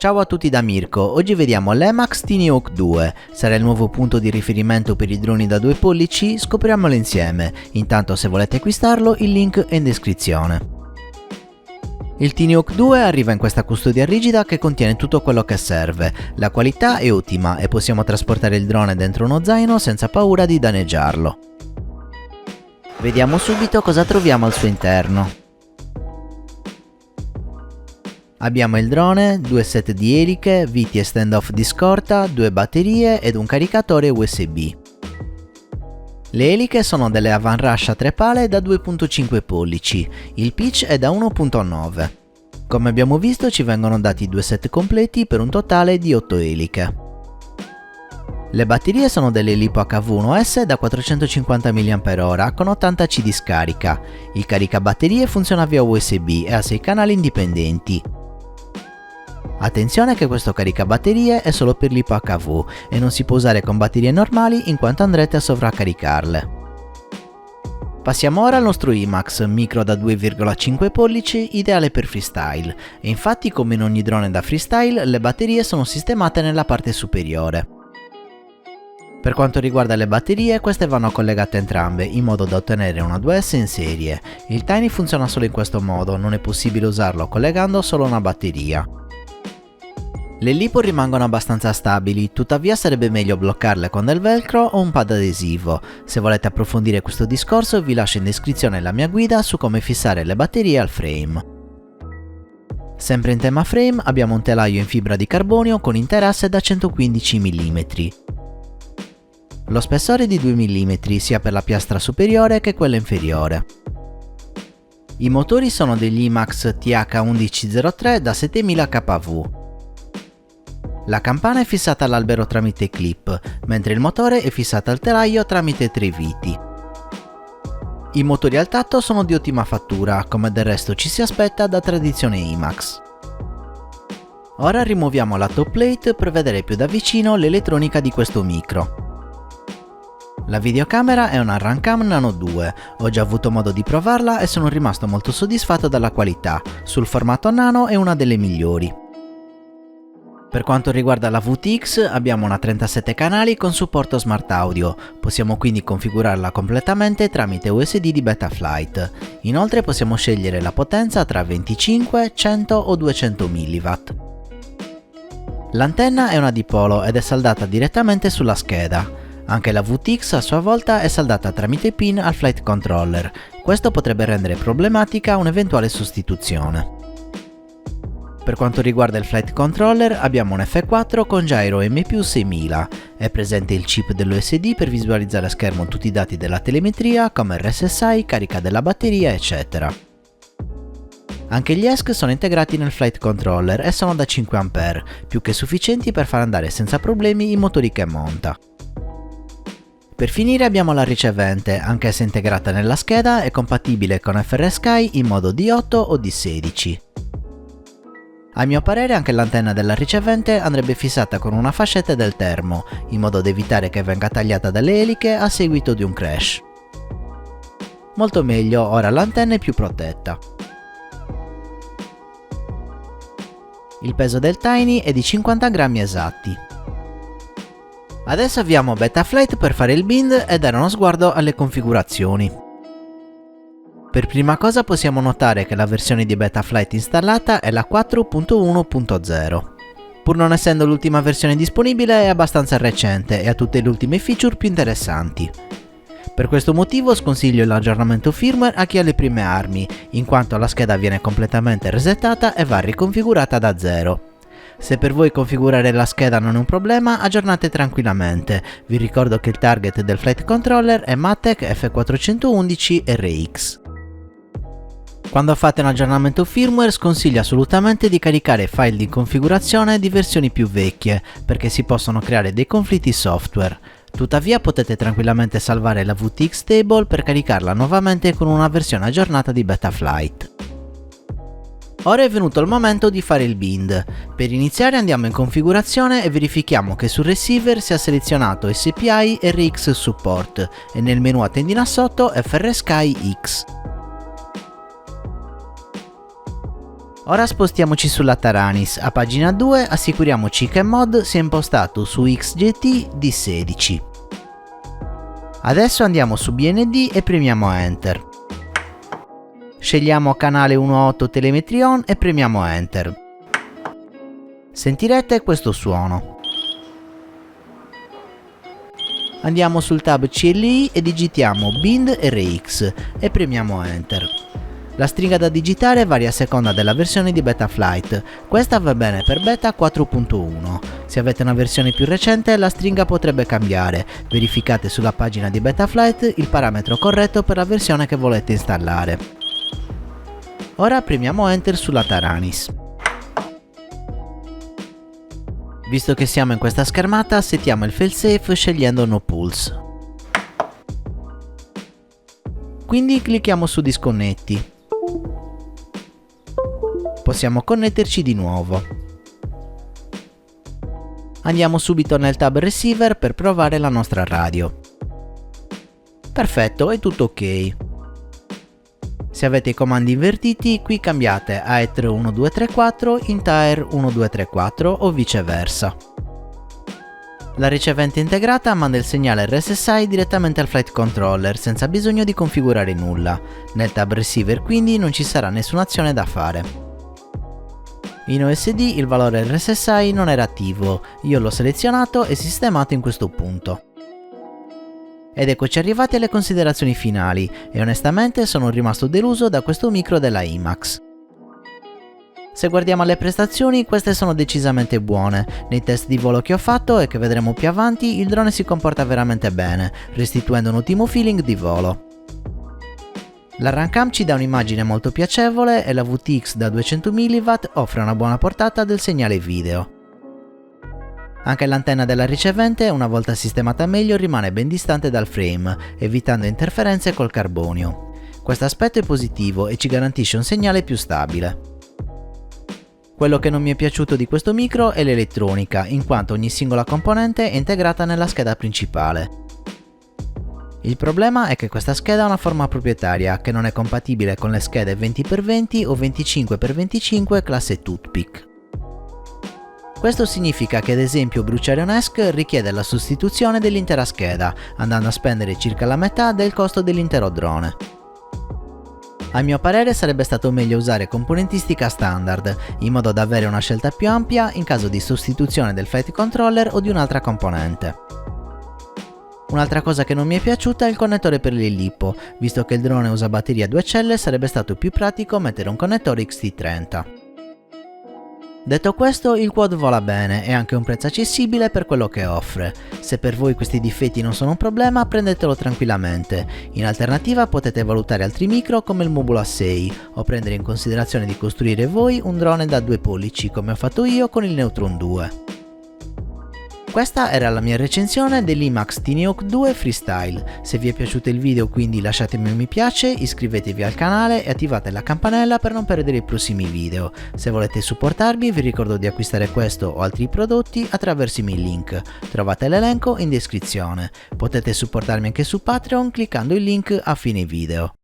Ciao a tutti da Mirko, oggi vediamo l'Emax TinyHawk 2, sarà il nuovo punto di riferimento per i droni da 2 pollici? Scopriamolo insieme, intanto se volete acquistarlo il link è in descrizione. Il TinyHawk 2 arriva in questa custodia rigida che contiene tutto quello che serve, la qualità è ottima e possiamo trasportare il drone dentro uno zaino senza paura di danneggiarlo. Vediamo subito cosa troviamo al suo interno. Abbiamo il drone, 2 set di eliche, viti e stand-off di scorta, 2 batterie ed un caricatore USB. Le eliche sono delle Avan Rush a 3 pale da 2.5 pollici, il pitch è da 1.9. Come abbiamo visto ci vengono dati 2 set completi per un totale di 8 eliche. Le batterie sono delle LiPo HV1S da 450 mAh con 80C di scarica. Il caricabatterie funziona via USB e ha 6 canali indipendenti. Attenzione che questo caricabatterie è solo per LiPo HV e non si può usare con batterie normali in quanto andrete a sovraccaricarle. Passiamo ora al nostro IMAX, micro da 2,5 pollici, ideale per freestyle, e infatti come in ogni drone da freestyle le batterie sono sistemate nella parte superiore. Per quanto riguarda le batterie, queste vanno collegate entrambe in modo da ottenere una 2S in serie. Il Tiny funziona solo in questo modo, non è possibile usarlo collegando solo una batteria. Le LiPo rimangono abbastanza stabili, tuttavia sarebbe meglio bloccarle con del velcro o un pad adesivo. Se volete approfondire questo discorso vi lascio in descrizione la mia guida su come fissare le batterie al frame. Sempre in tema frame abbiamo un telaio in fibra di carbonio con interasse da 115 mm. Lo spessore è di 2 mm sia per la piastra superiore che quella inferiore. I motori sono degli IMAX TH1103 da 7000 kV. La campana è fissata all'albero tramite clip, mentre il motore è fissato al telaio tramite 3 viti. I motori al tatto sono di ottima fattura, come del resto ci si aspetta da tradizione IMAX. Ora rimuoviamo la top plate per vedere più da vicino l'elettronica di questo micro. La videocamera è una Runcam Nano 2, ho già avuto modo di provarla e sono rimasto molto soddisfatto dalla qualità, sul formato nano è una delle migliori. Per quanto riguarda la VTX abbiamo una 37 canali con supporto Smart Audio, possiamo quindi configurarla completamente tramite USD di Betaflight. Inoltre possiamo scegliere la potenza tra 25, 100 o 200 mW. L'antenna è una dipolo ed è saldata direttamente sulla scheda. Anche la VTX a sua volta è saldata tramite pin al flight controller, questo potrebbe rendere problematica un'eventuale sostituzione. Per quanto riguarda il flight controller abbiamo un F4 con gyro M+6000, è presente il chip dell'USD per visualizzare a schermo tutti i dati della telemetria come RSSI, carica della batteria eccetera. Anche gli ESC sono integrati nel flight controller e sono da 5A, più che sufficienti per far andare senza problemi i motori che monta. Per finire abbiamo la ricevente, anch'essa integrata nella scheda e compatibile con FrSky in modo D8 o D16. A mio parere anche l'antenna della ricevente andrebbe fissata con una fascetta del termo, in modo da evitare che venga tagliata dalle eliche a seguito di un crash. Molto meglio, ora l'antenna è più protetta. Il peso del Tiny è di 50 grammi esatti. Adesso avviamo Betaflight per fare il bind e dare uno sguardo alle configurazioni. Per prima cosa possiamo notare che la versione di Betaflight installata è la 4.1.0. Pur non essendo l'ultima versione disponibile è abbastanza recente e ha tutte le ultime feature più interessanti. Per questo motivo sconsiglio l'aggiornamento firmware a chi ha le prime armi, in quanto la scheda viene completamente resettata e va riconfigurata da zero. Se per voi configurare la scheda non è un problema, aggiornate tranquillamente. Vi ricordo che il target del flight controller è Matek F411 RX. Quando fate un aggiornamento firmware sconsiglio assolutamente di caricare file di configurazione di versioni più vecchie, perché si possono creare dei conflitti software. Tuttavia potete tranquillamente salvare la VTX table per caricarla nuovamente con una versione aggiornata di Betaflight. Ora è venuto il momento di fare il bind. Per iniziare andiamo in configurazione e verifichiamo che sul receiver sia selezionato SPI RX Support e nel menu a tendina sotto FrSky X. Ora spostiamoci sulla Taranis, a pagina 2 assicuriamoci che mod sia impostato su XGT di 16. Adesso andiamo su BND e premiamo Enter. Scegliamo canale 1.8 telemetry on e premiamo Enter. Sentirete questo suono. Andiamo sul tab CLI e digitiamo bind RX e premiamo Enter. La stringa da digitare varia a seconda della versione di Betaflight, questa va bene per beta 4.1. Se avete una versione più recente la stringa potrebbe cambiare, verificate sulla pagina di Betaflight il parametro corretto per la versione che volete installare. Ora premiamo Enter sulla Taranis. Visto che siamo in questa schermata, settiamo il failsafe scegliendo No Pulse. Quindi clicchiamo su Disconnetti. Possiamo connetterci di nuovo. Andiamo subito nel tab Receiver per provare la nostra radio. Perfetto, è tutto ok. Se avete i comandi invertiti, qui cambiate AETR 1234 in TAER 1234 o viceversa. La ricevente integrata manda il segnale RSSI direttamente al flight controller senza bisogno di configurare nulla. Nel tab Receiver quindi non ci sarà nessuna azione da fare. In OSD il valore RSSI non era attivo, io l'ho selezionato e sistemato in questo punto. Ed eccoci arrivati alle considerazioni finali e onestamente sono rimasto deluso da questo micro della IMAX. Se guardiamo alle prestazioni, queste sono decisamente buone. Nei test di volo che ho fatto e che vedremo più avanti, il drone si comporta veramente bene, restituendo un ottimo feeling di volo. La Runcam ci dà un'immagine molto piacevole e la VTX da 200 mW offre una buona portata del segnale video. Anche l'antenna della ricevente, una volta sistemata meglio, rimane ben distante dal frame, evitando interferenze col carbonio. Questo aspetto è positivo e ci garantisce un segnale più stabile. Quello che non mi è piaciuto di questo micro è l'elettronica, in quanto ogni singola componente è integrata nella scheda principale. Il problema è che questa scheda ha una forma proprietaria che non è compatibile con le schede 20x20 o 25x25 classe Toothpick. Questo significa che ad esempio bruciare un ESC richiede la sostituzione dell'intera scheda, andando a spendere circa la metà del costo dell'intero drone. A mio parere sarebbe stato meglio usare componentistica standard, in modo da avere una scelta più ampia in caso di sostituzione del flight controller o di un'altra componente. Un'altra cosa che non mi è piaciuta è il connettore per l'Illippo, visto che il drone usa batteria a 2 celle sarebbe stato più pratico mettere un connettore XT30. Detto questo, il quad vola bene e ha anche un prezzo accessibile per quello che offre. Se per voi questi difetti non sono un problema, prendetelo tranquillamente. In alternativa potete valutare altri micro come il Mobula 6 o prendere in considerazione di costruire voi un drone da 2 pollici come ho fatto io con il Neutron 2. Questa era la mia recensione dell'IMAX TinyHawk 2 Freestyle. Se vi è piaciuto il video quindi lasciatemi un mi piace, iscrivetevi al canale e attivate la campanella per non perdere i prossimi video. Se volete supportarmi vi ricordo di acquistare questo o altri prodotti attraverso i miei link. Trovate l'elenco in descrizione. Potete supportarmi anche su Patreon cliccando il link a fine video.